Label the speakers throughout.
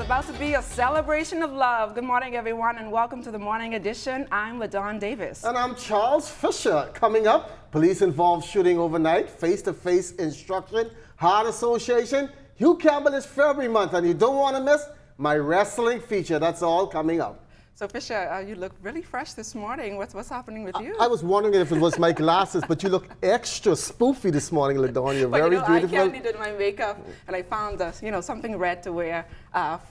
Speaker 1: about to be a celebration of love. Good morning, everyone, and welcome to the morning edition. I'm LaDawn Davis.
Speaker 2: And I'm Charles Fisher. Coming up, police-involved shooting overnight, face-to-face instruction, heart association. Hugh Campbell is February month, and you don't want to miss my wrestling feature. That's all coming up.
Speaker 1: So, Fisher, you look really fresh this morning. What's happening with you?
Speaker 2: I was wondering if it was my glasses, but you look extra spoofy this morning, LaDawn. You're very beautiful.
Speaker 1: I carefully did my makeup, and I found something red to wear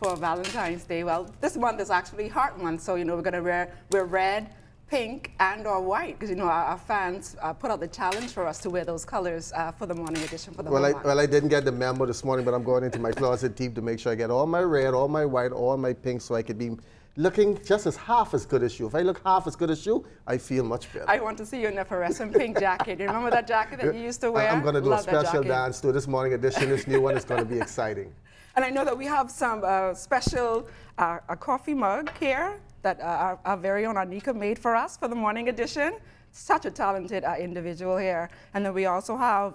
Speaker 1: for Valentine's Day. Well, this month is actually Heart Month, so we're going to wear red, pink, and/or white, because our fans put out the challenge for us to wear those colors for the morning edition for the whole month.
Speaker 2: Well, I didn't get the memo this morning, but I'm going into my closet deep to make sure I get all my red, all my white, all my pink, so I could be looking just as half as good as you. If I look half as good as you, I feel much better.
Speaker 1: I want to see you in a fluorescent pink jacket. You remember that jacket that you used to wear?
Speaker 2: I'm going to do a special dance to this morning edition. This new one is going to be exciting.
Speaker 1: And I know that we have some special a coffee mug here that our very own Anika made for us for the morning edition. Such a talented individual here. And then we also have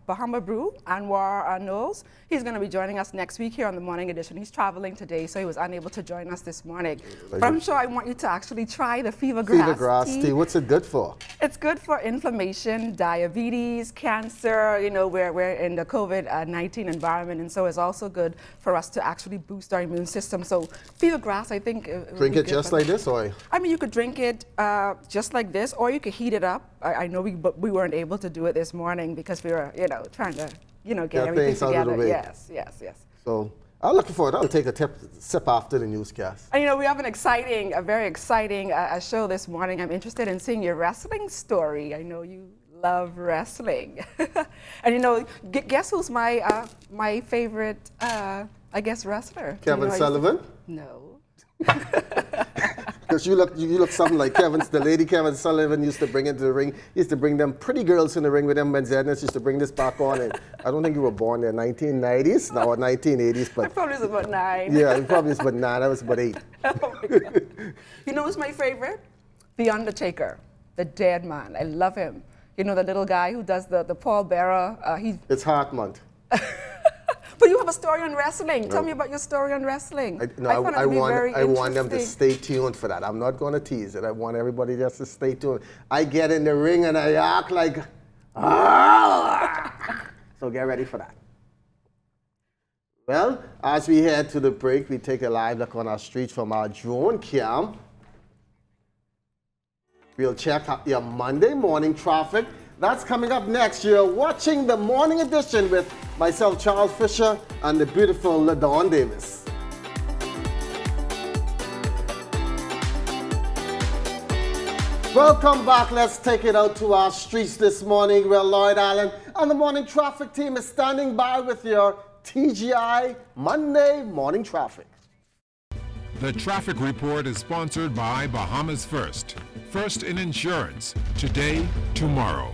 Speaker 1: Bahamas Brew, Anwar Knowles. He's going to be joining us next week here on the morning edition. He's traveling today, so he was unable to join us this morning. But I'm sure I want you to actually try the fever grass tea.
Speaker 2: What's it good for?
Speaker 1: It's good for inflammation, diabetes, cancer. We're in the COVID-19 environment, and so it's also good for us to actually boost our immune system. So fever grass, I think.
Speaker 2: Drink it just like this, or?
Speaker 1: I mean, you could drink it just like this, or you could heat it up. I know we weren't able to do it this morning because we were, trying to, get everything together. Yes.
Speaker 2: So I'm looking forward. I'll take a sip after the newscast.
Speaker 1: And we have a very exciting show this morning. I'm interested in seeing your wrestling story. I know you love wrestling. And guess who's my favorite, wrestler?
Speaker 2: Kevin Sullivan?
Speaker 1: No.
Speaker 2: Because you look something like the lady Kevin Sullivan used to bring into the ring. He used to bring them pretty girls in the ring with them when Zedness used to bring this back on. And I don't think you were born in the 1990s, no, or 1980s. But
Speaker 1: I probably was about 9.
Speaker 2: Yeah, you probably was about 9. I was about 8.
Speaker 1: Oh my God. You know who's my favorite? The Undertaker, the dead man. I love him. The little guy who does the pallbearer.
Speaker 2: It's Heart Month.
Speaker 1: But you have a story on wrestling. Tell me about your story on wrestling.
Speaker 2: I want them to stay tuned for that. I'm not going to tease it. I want everybody just to stay tuned. I get in the ring and I act like, so get ready for that. Well, as we head to the break, we take a live look on our streets from our drone cam. We'll check out your Monday morning traffic. That's coming up next. You're watching the morning edition with myself, Charles Fisher, and the beautiful LaDawn Davis. Welcome back. Let's take it out to our streets this morning, where Lloyd Allen and the morning traffic team is standing by with your TGI Monday morning traffic.
Speaker 3: The traffic report is sponsored by Bahamas First. First in insurance. Today, tomorrow.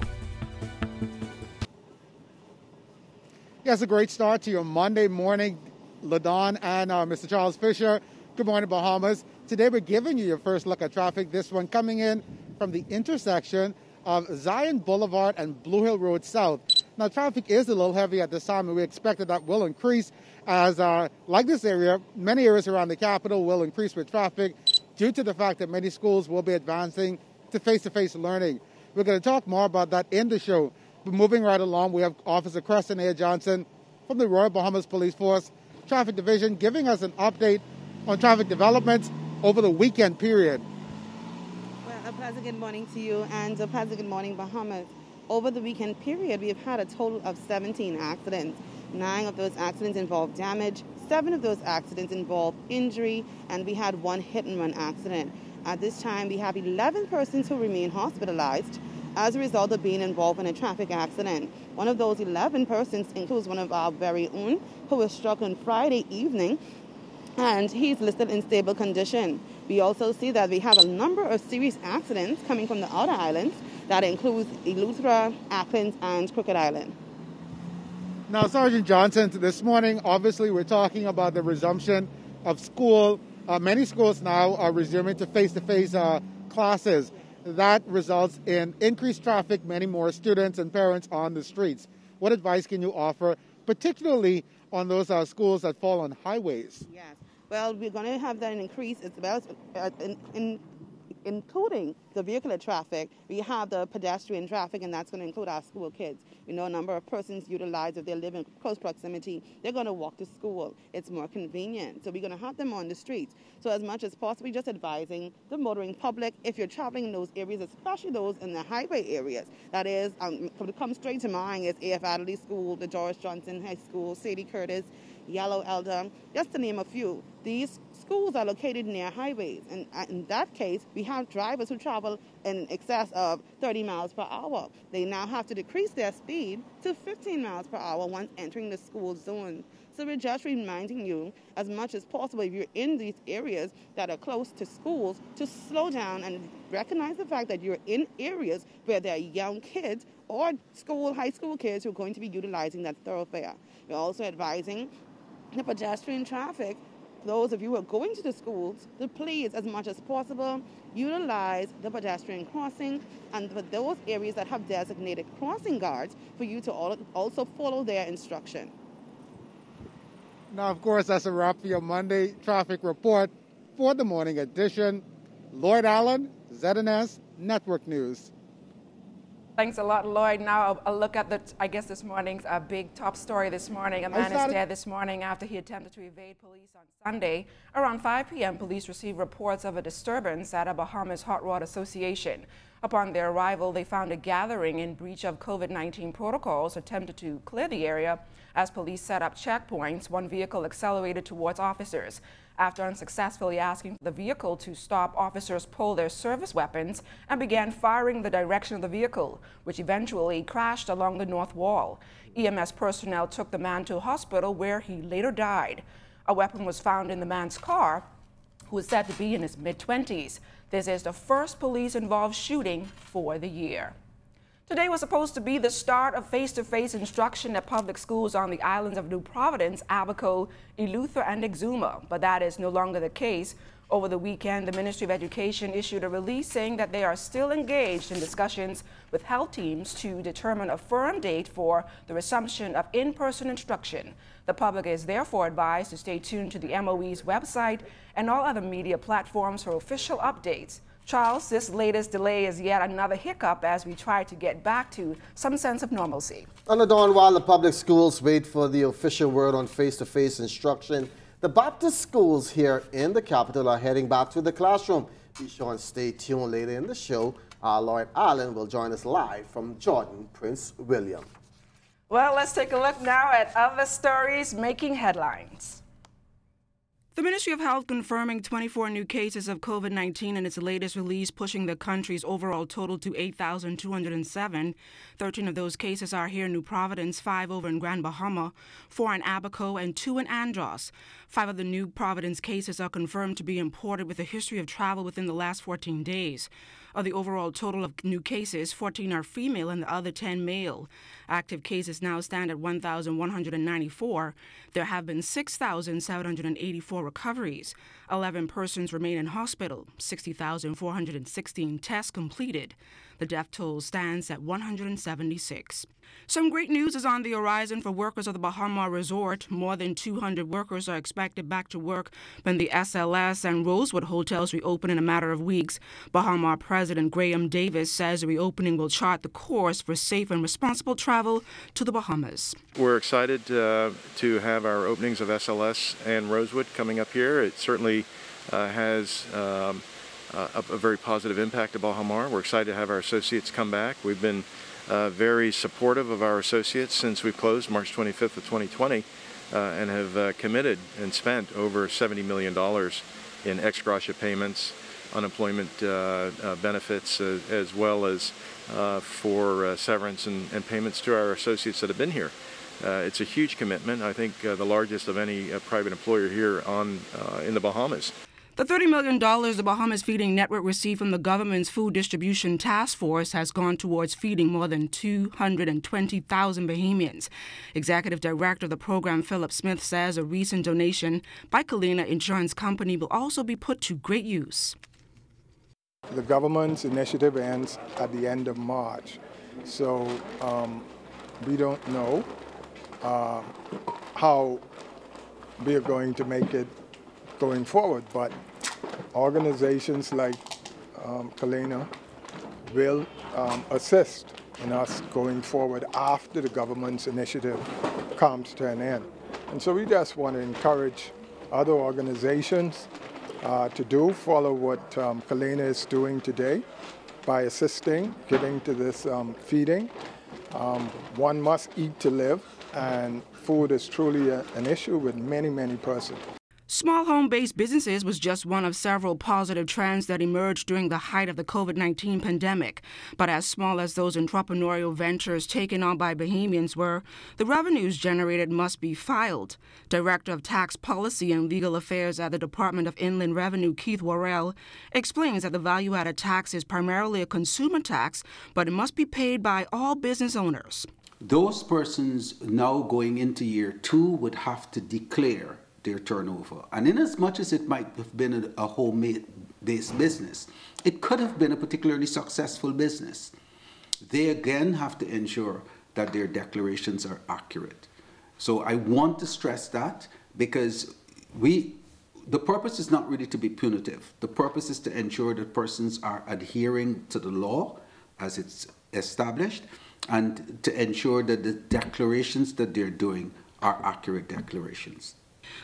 Speaker 4: Yes, a great start to your Monday morning, LaDawn and Mr. Charles Fisher. Good morning, Bahamas. Today we're giving you your first look at traffic. This one coming in from the intersection of Zion Boulevard and Blue Hill Road South. Now, traffic is a little heavy at this time, and we expect that will increase as, like this area, many areas around the capital will increase with traffic due to the fact that many schools will be advancing to face-to-face learning. We're going to talk more about that in the show. But moving right along, we have Officer Creston A. Johnson from the Royal Bahamas Police Force Traffic Division giving us an update on traffic developments over the weekend period.
Speaker 5: Well, a pleasant good morning to you and a pleasant good morning, Bahamas. Over the weekend period, we have had a total of 17 accidents. 9 of those accidents involved damage, 7 of those accidents involved injury, and we had 1 hit-and-run accident. At this time, we have 11 persons who remain hospitalized as a result of being involved in a traffic accident. One of those 11 persons includes one of our very own who was struck on Friday evening, and he's listed in stable condition. We also see that we have a number of serious accidents coming from the outer islands. That includes Eleuthera, Acklands, and Crooked Island.
Speaker 4: Now, Sergeant Johnson, this morning, obviously, we're talking about the resumption of school. Many schools now are resuming to face-to-face classes. That results in increased traffic, many more students and parents on the streets. What advice can you offer, particularly on those schools that fall on highways?
Speaker 5: Yes. Well, we're going to have that increase as well including the vehicular traffic. We have the pedestrian traffic, and that's going to include our school kids. We know a number of persons utilize, if they live in close proximity, they're going to walk to school. It's more convenient. So we're going to have them on the streets. So as much as possible, just advising the motoring public, if you're traveling in those areas, especially those in the highway areas, that is, what comes straight to mind is A.F. Adderley School, the George Johnson High School, Sadie Curtis, Yellow Elder, just to name a few. These schools are located near highways, and in that case, we have drivers who travel in excess of 30 miles per hour. They now have to decrease their speed to 15 miles per hour once entering the school zone. So we're just reminding you, as much as possible, if you're in these areas that are close to schools, to slow down and recognize the fact that you're in areas where there are young kids or high school kids who are going to be utilizing that thoroughfare. We're also advising the pedestrian traffic, those of you who are going to the schools, to please, as much as possible, utilize the pedestrian crossing, and for those areas that have designated crossing guards, for you to also follow their instruction.
Speaker 4: Now, of course, that's a wrap for your Monday traffic report. For the morning edition, Lloyd Allen, ZNS Network News.
Speaker 1: Thanks a lot, Lloyd. Now a look at this morning's big top story this morning. A man is dead this morning after he attempted to evade police on Sunday. Around 5 p.m., police received reports of a disturbance at a Bahamas Hot Rod Association. Upon their arrival, they found a gathering in breach of COVID-19 protocols, attempted to clear the area. As police set up checkpoints, one vehicle accelerated towards officers. After unsuccessfully asking the vehicle to stop, officers pulled their service weapons and began firing the direction of the vehicle, which eventually crashed along the north wall. EMS personnel took the man to a hospital where he later died. A weapon was found in the man's car, who is said to be in his mid-20s. This is the first police-involved shooting for the year. Today was supposed to be the start of face-to-face instruction at public schools on the islands of New Providence, Abaco, Eleuthera, and Exuma, but that is no longer the case. Over the weekend, the Ministry of Education issued a release saying that they are still engaged in discussions with health teams to determine a firm date for the resumption of in-person instruction. The public is therefore advised to stay tuned to the MOE's website and all other media platforms for official updates. Charles, this latest delay is yet another hiccup as we try to get back to some sense of normalcy.
Speaker 2: And Dawn, while the public schools wait for the official word on face-to-face instruction, the Baptist schools here in the capital are heading back to the classroom. Be sure and stay tuned later in the show. Our Lloyd Allen will join us live from Jordan, Prince William.
Speaker 1: Well, let's take a look now at other stories making headlines. The Ministry of Health confirming 24 new cases of COVID-19 in its latest release, pushing the country's overall total to 8,207. 13 of those cases are here in New Providence, 5 over in Grand Bahama, 4 in Abaco, and 2 in Andros. 5 of the New Providence cases are confirmed to be imported with a history of travel within the last 14 days. Of the overall total of new cases, 14 are female and the other 10 male. Active cases now stand at 1,194. There have been 6,784 recoveries. 11 persons remain in hospital. 60,416 tests completed. The death toll stands at 176. Some great news is on the horizon for workers of the Bahama Resort. More than 200 workers are expected back to work when the SLS and Rosewood hotels reopen in a matter of weeks. Bahama President Graham Davis says the reopening will chart the course for safe and responsible travel to the Bahamas.
Speaker 6: We're excited to have our openings of SLS and Rosewood coming up here. It certainly has a very positive impact to Bahamar. We're excited to have our associates come back. We've been very supportive of our associates since we've closed March 25th of 2020 and have committed and spent over $70 million in ex gratia payments, unemployment benefits, as well as for severance and payments to our associates that have been here. It's a huge commitment, I think the largest of any private employer here in the Bahamas.
Speaker 1: The $30 million the Bahamas Feeding Network received from the government's Food Distribution Task Force has gone towards feeding more than 220,000 Bahamians. Executive Director of the program, Philip Smith, says a recent donation by Kalina Insurance Company will also be put to great use.
Speaker 7: The government's initiative ends at the end of March, so we don't know how we are going to make it going forward. But organizations like Kalena will assist in us going forward after the government's initiative comes to an end. And so we just want to encourage other organizations to follow what Kalena is doing today by assisting, giving to this feeding. One must eat to live, and food is truly an issue with many, many persons.
Speaker 1: Small home-based businesses was just one of several positive trends that emerged during the height of the COVID-19 pandemic. But as small as those entrepreneurial ventures taken on by Bahamians were, the revenues generated must be filed. Director of Tax Policy and Legal Affairs at the Department of Inland Revenue, Keith Worrell, explains that the value-added tax is primarily a consumer tax, but it must be paid by all business owners.
Speaker 8: Those persons now going into year 2 would have to declare their turnover. And in as much as it might have been a home-based business, it could have been a particularly successful business. They again have to ensure that their declarations are accurate. So I want to stress that, because the purpose is not really to be punitive. The purpose is to ensure that persons are adhering to the law as it's established, and to ensure that the declarations that they're doing are accurate declarations.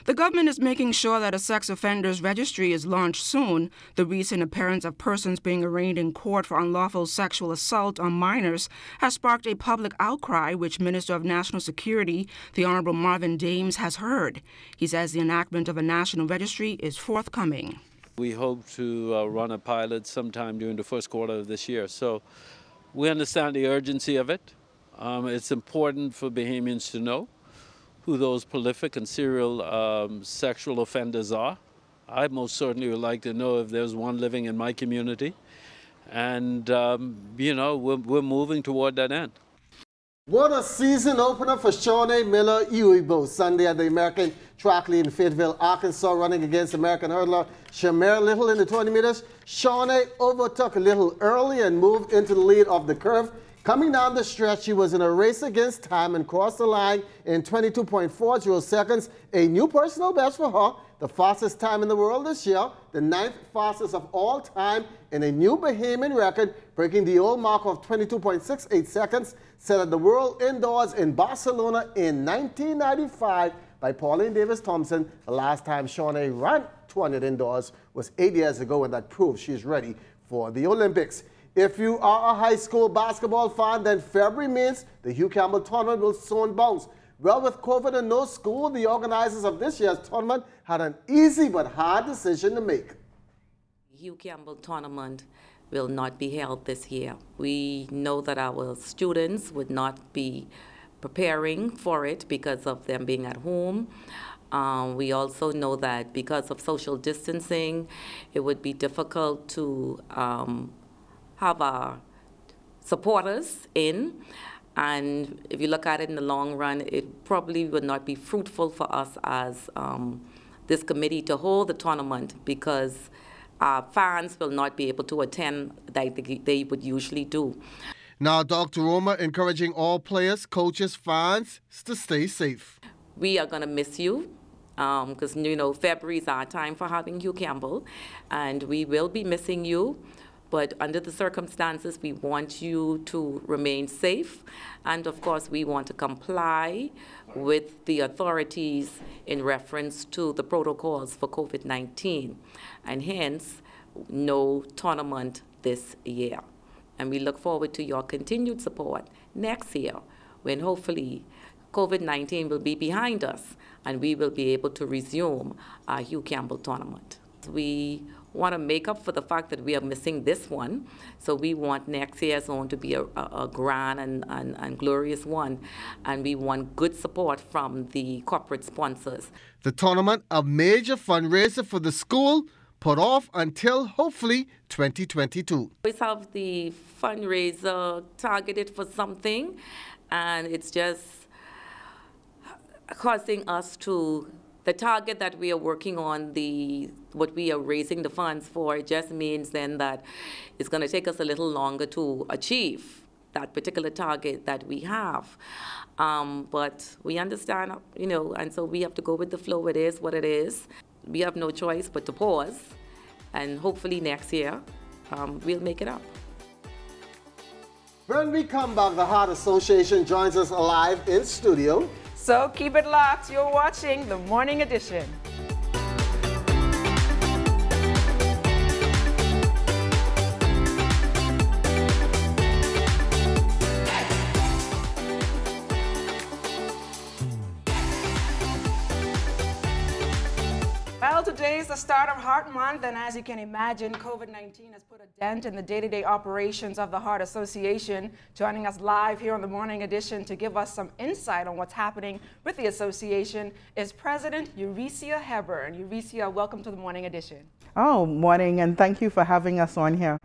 Speaker 1: The government is making sure that a sex offenders registry is launched soon. The recent appearance of persons being arraigned in court for unlawful sexual assault on minors has sparked a public outcry, which Minister of National Security, the Honorable Marvin Dames, has heard. He says the enactment of a national registry is forthcoming.
Speaker 9: We hope to run a pilot sometime during the first quarter of this year. So we understand the urgency of it. It's important for Bahamians to know who those prolific and serial sexual offenders are. I most certainly would like to know if there's one living in my community. And, you know, we're moving toward that end.
Speaker 2: What a season opener for Shawnee Miller Uibo Sunday at the American Track League in Fayetteville, Arkansas, running against American hurdler Shamir Little in the 20 meters. Shawnee overtook Little early and moved into the lead of the curve. Coming down the stretch, she was in a race against time and crossed the line in 22.40 seconds, a new personal best for her, the fastest time in the world this year, the 9th fastest of all time, and a new Bahamian record, breaking the old mark of 22.68 seconds, set at the World Indoors in Barcelona in 1995 by Pauline Davis-Thompson. The last time Shawnee ran 200 indoors was 8 years ago, and that proves she's ready for the Olympics. If you are a high school basketball fan, then February means the Hugh Campbell tournament will soon bounce. Well, with COVID and no school, the organizers of this year's tournament had an easy but hard decision to make.
Speaker 10: Hugh Campbell tournament will not be held this year. We know that our students would not be preparing for it because of them being at home. We also know that because of social distancing, it would be difficult to have our supporters in, and if you look at it in the long run, it probably would not be fruitful for us as this committee to hold the tournament, because our fans will not be able to attend like they would usually do.
Speaker 2: Now, Dr. Roma encouraging all players, coaches, fans to stay safe.
Speaker 10: We are going to miss you, because, you know, February is our time for having Hugh Campbell, and we will be missing you. But under the circumstances, we want you to remain safe. And of course, we want to comply with the authorities in reference to the protocols for COVID-19. And hence, no tournament this year. And we look forward to your continued support next year, when hopefully COVID-19 will be behind us and we will be able to resume our Hugh Campbell tournament. We want to make up for the fact that we are missing this one. So we want next year's one to be a grand and glorious one. And we want good support from the corporate sponsors.
Speaker 2: The tournament, a major fundraiser for the school, put off until hopefully 2022.
Speaker 10: We have the fundraiser targeted for something, and it's just causing us to the target that we are working on, what we are raising the funds for, it just means then that it's going to take us a little longer to achieve that particular target that we have. But we understand, you know, and so we have to go with the flow. It is what it is. we have no choice but to pause, and hopefully next year we'll make it up.
Speaker 2: When we come back, the Heart Association joins us live in studio.
Speaker 1: So keep it locked. You're watching the Morning Edition. Well, today is the start of Heart Month, and as you can imagine, COVID-19 has put a dent in the day-to-day operations of the Heart Association. Joining us live here on the Morning Edition to give us some insight on what's happening with the association is President Eurecia Hebburn. Eurecia, welcome to the Morning Edition.
Speaker 11: Oh, morning, and thank you for having us on here.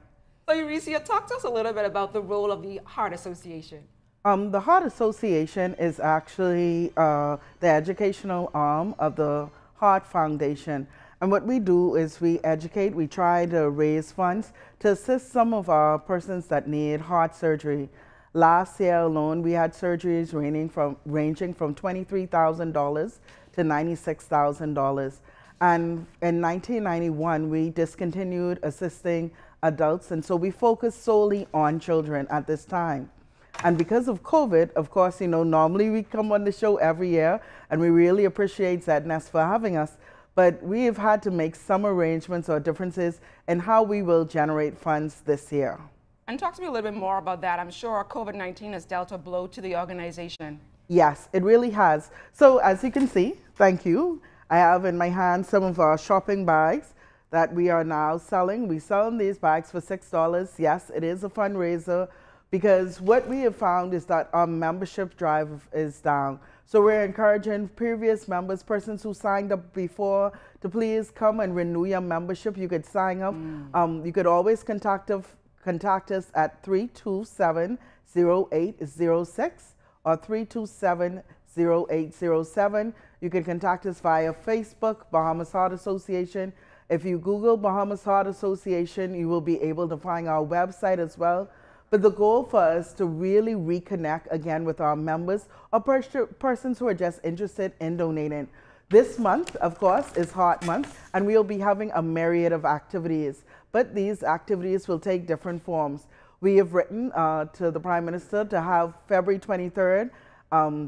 Speaker 1: So, Eurecia, talk to us a little bit about the role of the Heart Association.
Speaker 11: The Heart Association is actually the educational arm of the Heart Foundation. And what we do is we educate, we try to raise funds to assist some of our persons that need heart surgery. Last year alone, we had surgeries ranging from $23,000 to $96,000. And in 1991, we discontinued assisting adults, and so we focus solely on children at this time. And because of COVID, of course, you know, normally we come on the show every year, and we really appreciate ZNS for having us. But we have had to make some arrangements or differences in how we will generate funds this year.
Speaker 1: And talk to me a little bit more about that. I'm sure COVID-19 has dealt a blow to the organization.
Speaker 11: Yes, it really has. So as you can see, thank you, I have in my hand some of our shopping bags that we are now selling. We sell these bags for $6. Yes, it is a fundraiser, because what we have found is that our membership drive is down. So we're encouraging previous members, persons who signed up before, to please come and renew your membership. You could sign up. You could always contact us at 327-0806 or 327-0807. You can contact us via Facebook, Bahamas Heart Association. If you Google Bahamas Heart Association, you will be able to find our website as well. But the goal for us to really reconnect again with our members or persons who are just interested in donating. This month, of course, is Heart Month, and we'll be having a myriad of activities. But these activities will take different forms. We have written to the Prime Minister to have February 23rd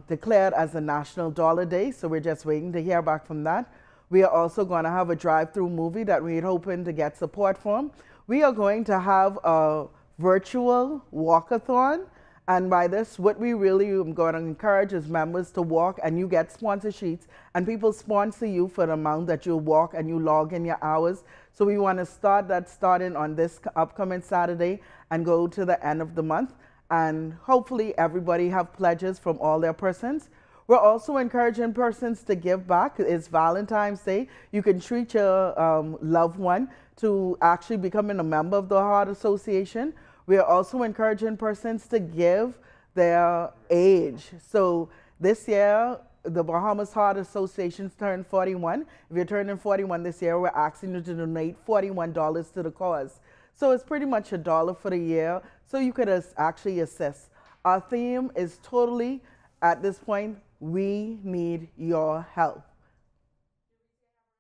Speaker 11: declared as a National Dollar Day, so we're just waiting to hear back from that. We are also going to have a drive-through movie that we're hoping to get support from. We are going to have a virtual walkathon, and by this, what we really are going to encourage is members to walk, and you get sponsor sheets, and people sponsor you for the amount that you walk, and you log in your hours. So we want to start that starting on this upcoming Saturday and go to the end of the month, and hopefully everybody have pledges from all their persons. We're also encouraging persons to give back. It's Valentine's Day. You can treat your loved one to actually becoming a member of the Heart Association. We are also encouraging persons to give their age. So this year, the Bahamas Heart Association turned 41. If you're turning 41 this year, we're asking you to donate $41 to the cause. So it's pretty much $1 for the year, so you could actually assist. Our theme is totally, at this point, we need your help.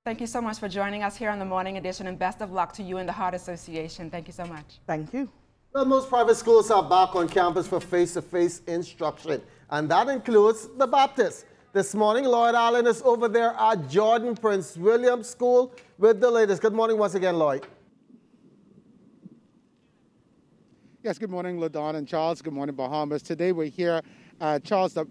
Speaker 1: Thank you so much for joining us here on the Morning Edition, and best of luck to you and the Heart Association. Thank you so much.
Speaker 11: Thank you.
Speaker 2: Well, most private schools are back on campus for face-to-face instruction, and that includes the Baptist. This morning, Lloyd Allen is over there at Jordan Prince William School with the latest. Good morning once again, Lloyd.
Speaker 4: Yes, good morning, LaDon and Charles. Good morning, Bahamas. Today we're here at Jordan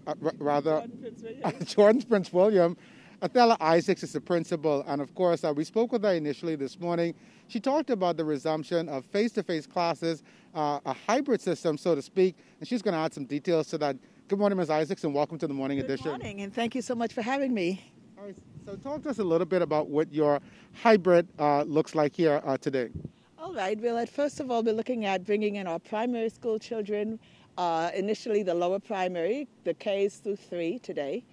Speaker 4: Prince William. Athela Isaacs is the principal, and of course, we spoke with her initially this morning. She talked about the resumption of face-to-face classes, a hybrid system, so to speak, and she's going to add some details to that. Good morning, Ms. Isaacs, and welcome to the Morning Edition.
Speaker 12: Good morning, and thank you so much for having me.
Speaker 4: All right, so talk to us a little bit about what your hybrid looks like here today.
Speaker 12: All right, well, first of all, we're looking at bringing in our primary school children, initially the lower primary, the Ks through 3 today,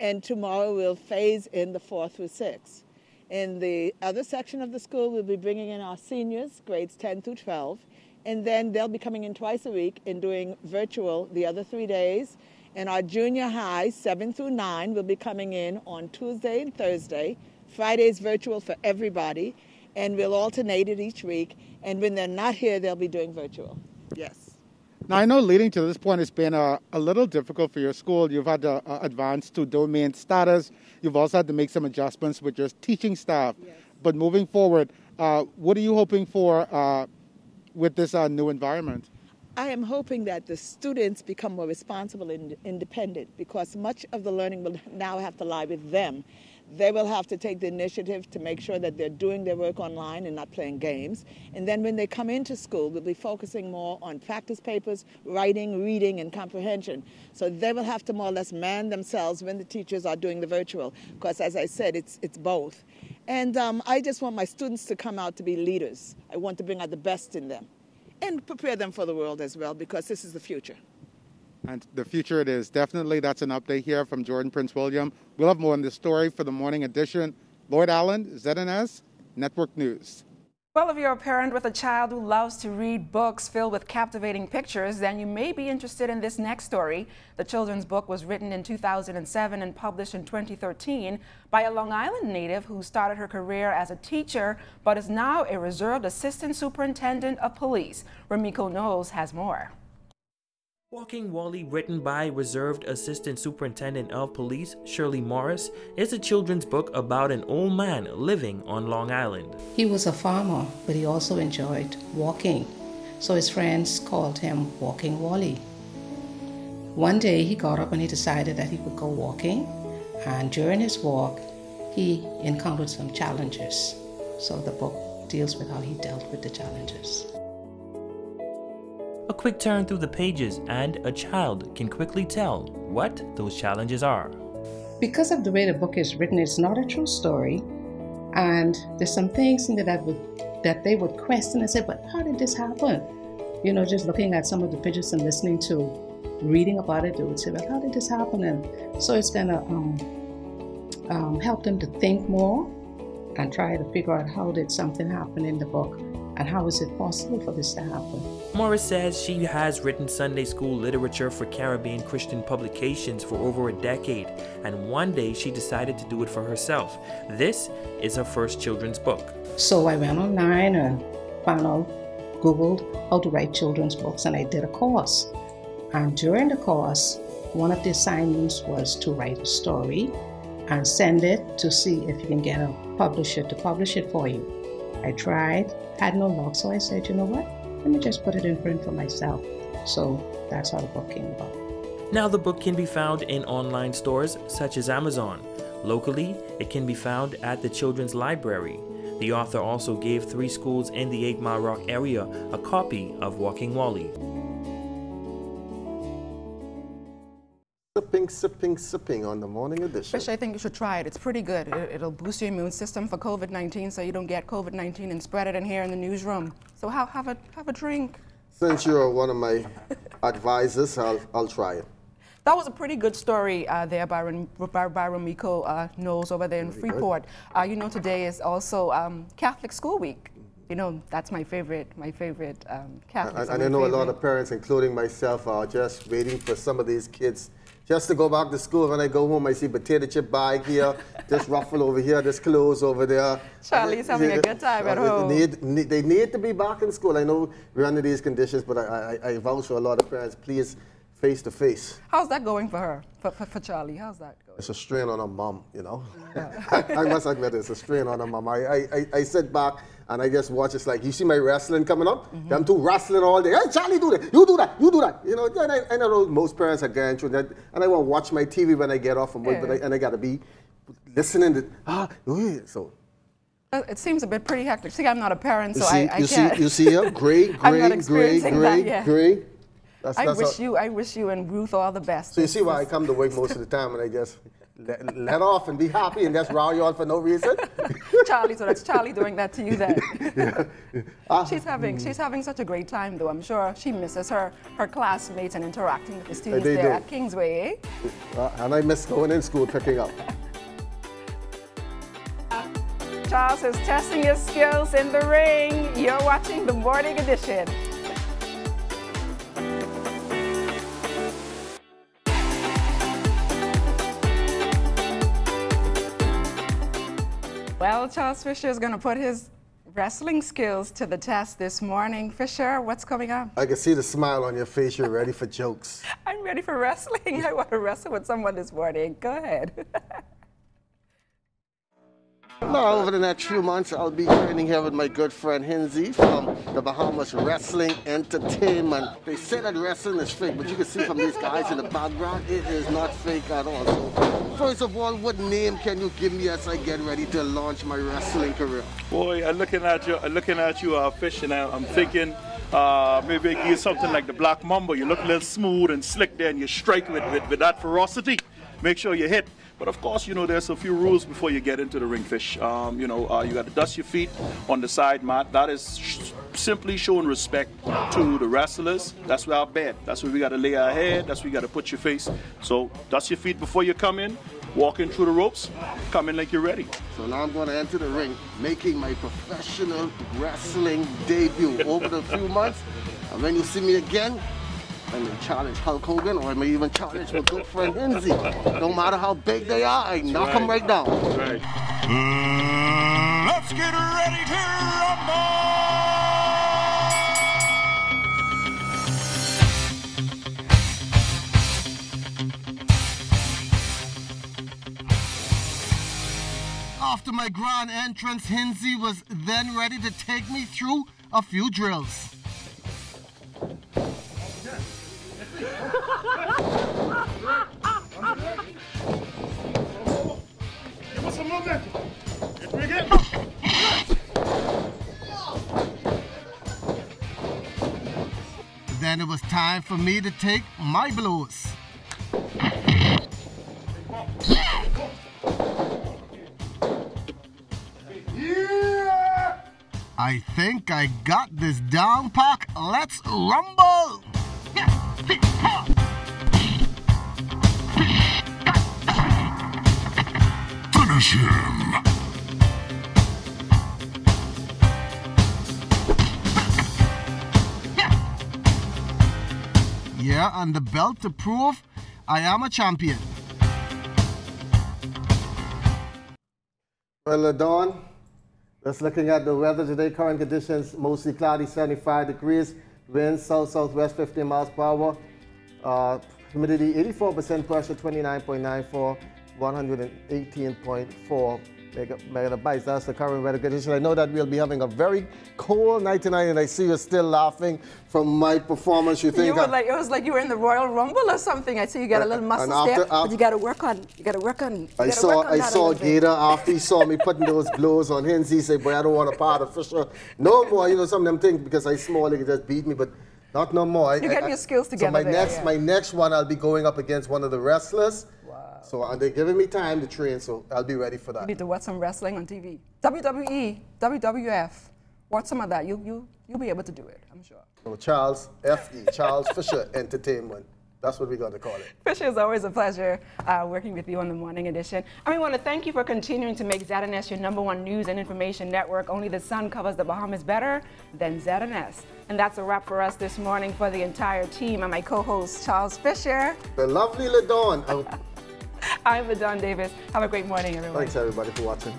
Speaker 12: and tomorrow we'll phase in the 4 through 6. In the other section of the school, we'll be bringing in our seniors, grades 10 through 12, and then they'll be coming in twice a week and doing virtual the other 3 days. And our junior high, 7 through 9, will be coming in on Tuesday and Thursday Friday's virtual for everybody, and we'll alternate it each week. And when they're not here, they'll be doing virtual. Yes.
Speaker 4: Now, I know leading to this point, it's been a little difficult for your school. You've had to advance to domain status. You've also had to make some adjustments with your teaching staff.
Speaker 12: Yes.
Speaker 4: But moving forward, what are you hoping for with this new environment?
Speaker 12: I am hoping that the students become more responsible and independent, because much of the learning will now have to lie with them. They will have to take the initiative to make sure that they're doing their work online and not playing games. And then when they come into school, we'll be focusing more on practice papers, writing, reading, and comprehension. So they will have to more or less man themselves when the teachers are doing the virtual, because as I said, it's both. And I just want my students to come out to be leaders. I want to bring out the best in them and prepare them for the world as well, because this is the future.
Speaker 4: And the future it is. Definitely, that's an update here from Jordan Prince William. We'll have more on this story for the morning edition. Lloyd Allen, ZNS Network News.
Speaker 1: Well, if you're a parent with a child who loves to read books filled with captivating pictures, then you may be interested in this next story. The children's book was written in 2007 and published in 2013 by a Long Island native who started her career as a teacher but is now a reserved assistant superintendent of police. Ramiko Knowles has more.
Speaker 13: Walking Wally, written by Reserved Assistant Superintendent of Police Shirley Morris, is a children's book about an old man living on Long Island.
Speaker 14: He was a farmer, but he also enjoyed walking, so his friends called him Walking Wally. One day he got up and he decided that he would go walking, and during his walk he encountered some challenges. So the book deals with how he dealt with the challenges.
Speaker 13: A quick turn through the pages and a child can quickly tell what those challenges are.
Speaker 14: Because of the way the book is written, it's not a true story, and there's some things in there that they would question and say, but how did this happen? You know, just looking at some of the pictures and listening to, reading about it, they would say, well, how did this happen? And so it's going to help them to think more and try to figure out how did something happen in the book and how is it possible for this to happen.
Speaker 13: Morris says she has written Sunday school literature for Caribbean Christian publications for over a decade, and one day she decided to do it for herself. This is her first children's book.
Speaker 14: So I went online and found out, Googled how to write children's books, and I did a course. And during the course, one of the assignments was to write a story and send it to see if you can get a publisher to publish it for you. I tried, had no luck, so I said, you know what, let me just put it in print for myself. So that's how the book came about.
Speaker 13: Now the book can be found in online stores such as Amazon. Locally, it can be found at the Children's Library. The author also gave 3 schools in the 8 Mile Rock area a copy of Walking Wally.
Speaker 2: Sipping on the morning edition.
Speaker 1: Fish, I think you should try it. It's pretty good. It'll boost your immune system for COVID-19 so you don't get COVID-19 and spread it in here in the newsroom. So have a drink.
Speaker 2: Since you're one of my advisors, I'll try it.
Speaker 1: That was a pretty good story there by Ramiko Knowles over there in Freeport. You know, today is also Catholic School Week. You know, that's my favorite Catholic.
Speaker 2: And I know a lot of parents, including myself, are just waiting for some of these kids just to go back to school. When I go home, I see potato chip bag here, this ruffle over here, this clothes over there.
Speaker 1: Charlie's having a good time at home.
Speaker 2: They need to be back in school. I know we're under these conditions, but I vouch for a lot of parents, please, face to face.
Speaker 1: How's that going for her, for Charlie? How's that going?
Speaker 2: It's a strain on her mom, you know. Yeah. I must admit, it's a strain on her mom. I sit back and I just watch. It's like, you see my wrestling coming up? Them two wrestling all day. Hey, Charlie, do that. You do that. You do that. You know, and I know most parents are going through that. And I want to watch my TV when I get off from work, but I got to be listening to, so.
Speaker 1: It seems a bit pretty hectic. See, I'm not a parent, so I can't.
Speaker 2: You see her? Gray.
Speaker 1: I wish you and Ruth all the best.
Speaker 2: So you see why I come to work most of the time and I just let off and be happy and just row you on for no reason?
Speaker 1: Charlie, so that's Charlie doing that to you then.
Speaker 2: Yeah.
Speaker 1: She's having such a great time though. I'm sure she misses her classmates and interacting with the students there at Kingsway, eh?
Speaker 2: And I miss going in school picking up.
Speaker 1: Charles is testing his skills in the ring. You're watching the Morning Edition. Well, Charles Fisher is going to put his wrestling skills to the test this morning. Fisher, what's coming up?
Speaker 2: I can see the smile on your face. You're ready for jokes.
Speaker 1: I'm ready for wrestling. I want to wrestle with someone this morning. Go ahead.
Speaker 2: Now, over the next few months, I'll be training here with my good friend Hinsey from the Bahamas Wrestling Entertainment. They say that wrestling is fake, but you can see from these guys in the background, it is not fake at all. So, first of all, what name can you give me as I get ready to launch my wrestling career?
Speaker 15: Boy, I'm looking at you, Fish, and I'm thinking maybe I give you something like the Black Mamba. You look a little smooth and slick there, and you strike with that ferocity. Make sure you hit. But of course, you know, there's a few rules before you get into the ring, Fish. You got to dust your feet on the side mat. That is simply showing respect to the wrestlers. That's our bed. That's where we got to lay our head. That's where you got to put your face. So dust your feet before you come in. Walk in through the ropes. Come in like you're ready.
Speaker 2: So now I'm going to enter the ring, making my professional wrestling debut over the few months. And when you see me again, I may challenge Hulk Hogan, or I may even challenge my good friend Hinsey. Don't matter how big they are, I knock them right down.
Speaker 15: Right.
Speaker 16: Let's get ready to rumble!
Speaker 2: After my grand entrance, Hinsey was then ready to take me through a few drills.
Speaker 16: Give us some momentum. Get me again.
Speaker 2: Then it was time for me to take my blows.
Speaker 16: Yeah!
Speaker 2: I think I got this down, Pac. Let's rumble!
Speaker 16: Finish him!
Speaker 2: Yeah, and the belt to prove I am a champion. Well, Dawn, just looking at the weather today, current conditions, mostly cloudy, 75 degrees, winds south-southwest, 15 miles per hour, humidity 84%, pressure 29.94, 118.4 megabytes. That's the current weather condition. I know that we'll be having a very cold night tonight, and I see you're still laughing from my performance. You think
Speaker 1: it was like you were in the Royal Rumble or something. I see you got a little muscles there, but you got to work on.
Speaker 2: I saw Gator after he saw me putting those blows on him. He said, "Boy, I don't want a part of Fisher no more." You know, some of them things because I small, they can just beat me, but not no more.
Speaker 1: You're getting your skills together.
Speaker 2: So my next one, I'll be going up against one of the wrestlers. So they're giving me time to train, so I'll be ready for that.
Speaker 1: You need to watch some wrestling on TV. WWE, WWF. Watch some of that. You'll be able to do it, I'm sure.
Speaker 2: So Charles F.E., Charles Fisher Entertainment. That's what we're going to call it.
Speaker 1: Fisher, it's always a pleasure working with you on the Morning Edition. And we want to thank you for continuing to make ZNS your #1 news and information network. Only the sun covers the Bahamas better than ZNS. And that's a wrap for us this morning for the entire team. And my co-host, Charles Fisher.
Speaker 2: The lovely LaDawn.
Speaker 1: I'm LaDawn Davis. Have a great morning, everyone.
Speaker 2: Thanks, everybody, for watching.